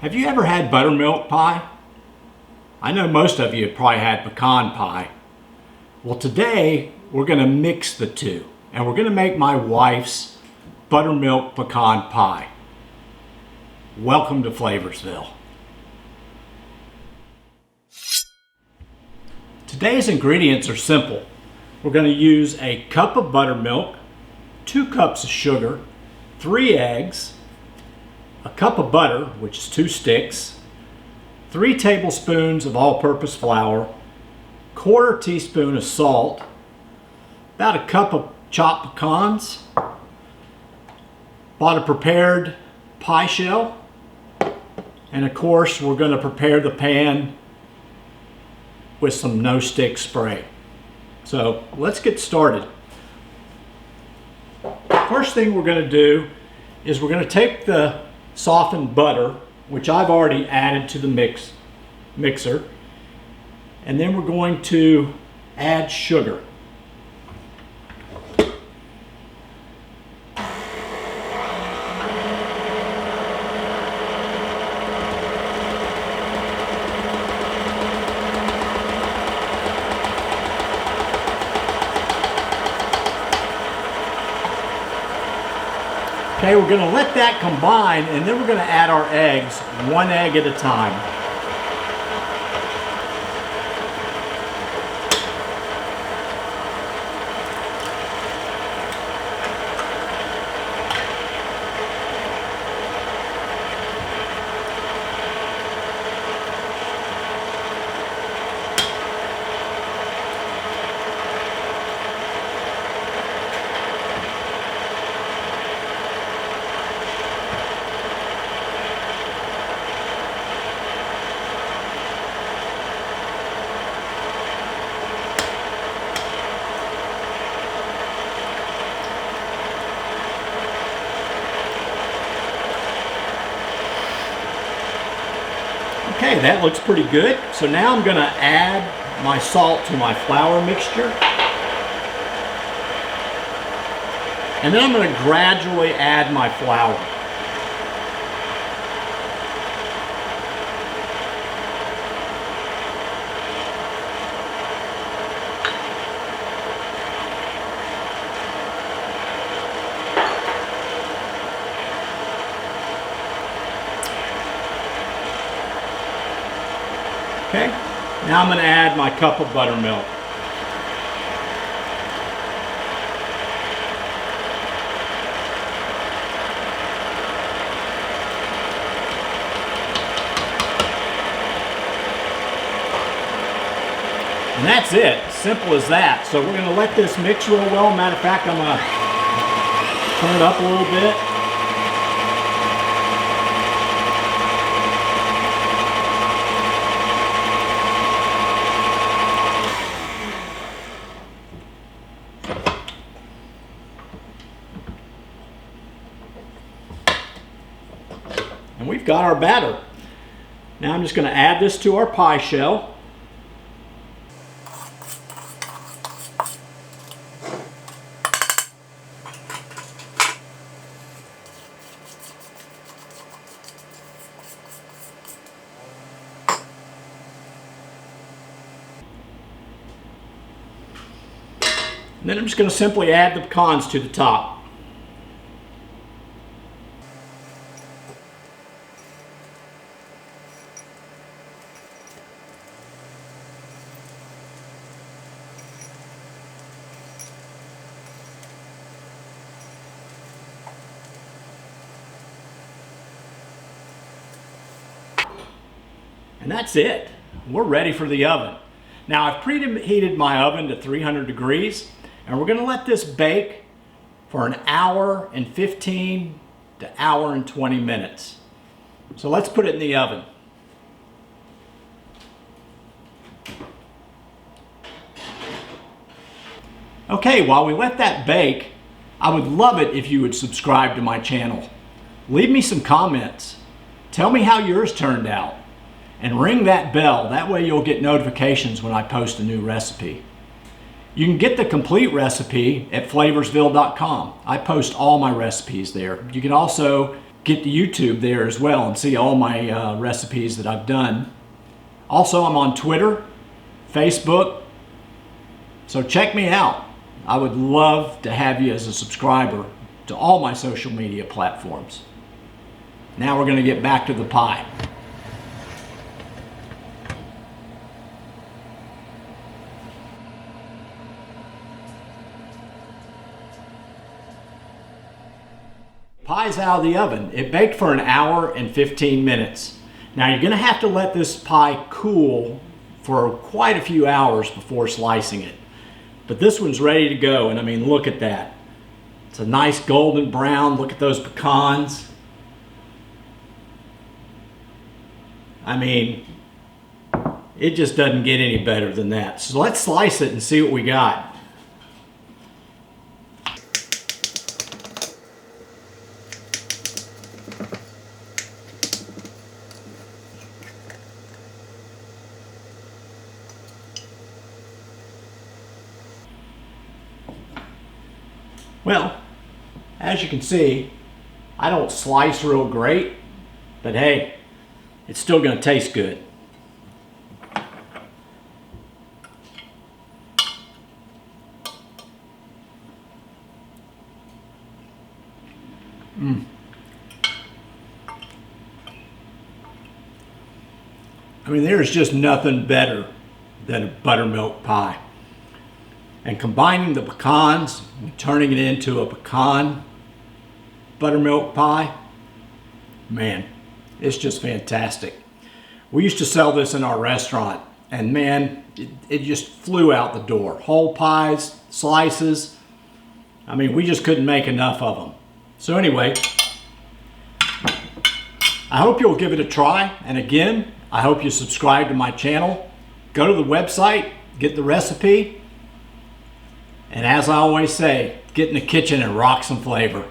Have you ever had buttermilk pie? I know most of you have probably had pecan pie. Well, today we're going to mix the two, and we're going to make my wife's buttermilk pecan pie. Welcome to Flavorsville. Today's ingredients are simple. We're going to use a cup of buttermilk, 2 cups of sugar, 3 eggs, a cup of butter, which is 2 sticks, 3 tablespoons of all-purpose flour, 1/4 teaspoon of salt, about a cup of chopped pecans, bought a prepared pie shell, and of course we're going to prepare the pan with some no-stick spray. So let's get started. First thing we're going to do is we're going to take the softened butter, which I've already added to the mixer, and then we're going to add sugar. Okay, we're going to let that combine, and then we're going to add our eggs, 1 egg at a time. Okay, that looks pretty good. So now I'm going to add my salt to my flour mixture. And then I'm going to gradually add my flour. Okay, now I'm going to add my cup of buttermilk. And that's it, simple as that. So we're going to let this mix real well. Matter of fact, I'm going to turn it up a little bit. And we've got our batter. Now I'm just going to add this to our pie shell. And then I'm just going to simply add the pecans to the top. And that's it. We're ready for the oven. Now I've preheated my oven to 300 degrees, and we're going to let this bake for an hour and 15 to hour and 20 minutes. So let's put it in the oven. Okay, while we let that bake, I would love it if you would subscribe to my channel. Leave me some comments. Tell me how yours turned out. And ring that bell, that way you'll get notifications when I post a new recipe. You can get the complete recipe at Flavorsville.com. I post all my recipes there. You can also get to YouTube there as well and see all my recipes that I've done. Also, I'm on Twitter, Facebook, so check me out. I would love to have you as a subscriber to all my social media platforms. Now we're going to get back to the pie. Pie's out of the oven. It baked for an hour and 15 minutes. Now you're going to have to let this pie cool for quite a few hours before slicing it. But this one's ready to go, and I mean, look at that. It's a nice golden brown. Look at those pecans. I mean, it just doesn't get any better than that. So let's slice it and see what we got. Well, as you can see, I don't slice real great, but hey, it's still going to taste good. I mean, there's just nothing better than a buttermilk pie. And combining the pecans and turning it into a pecan buttermilk pie, man, it's just fantastic. We used to sell this in our restaurant, and man, it just flew out the door. Whole pies, slices, I mean, we just couldn't make enough of them. So anyway, I hope you'll give it a try. And again, I hope you subscribe to my channel. Go to the website, get the recipe. And as I always say, get in the kitchen and rock some flavor.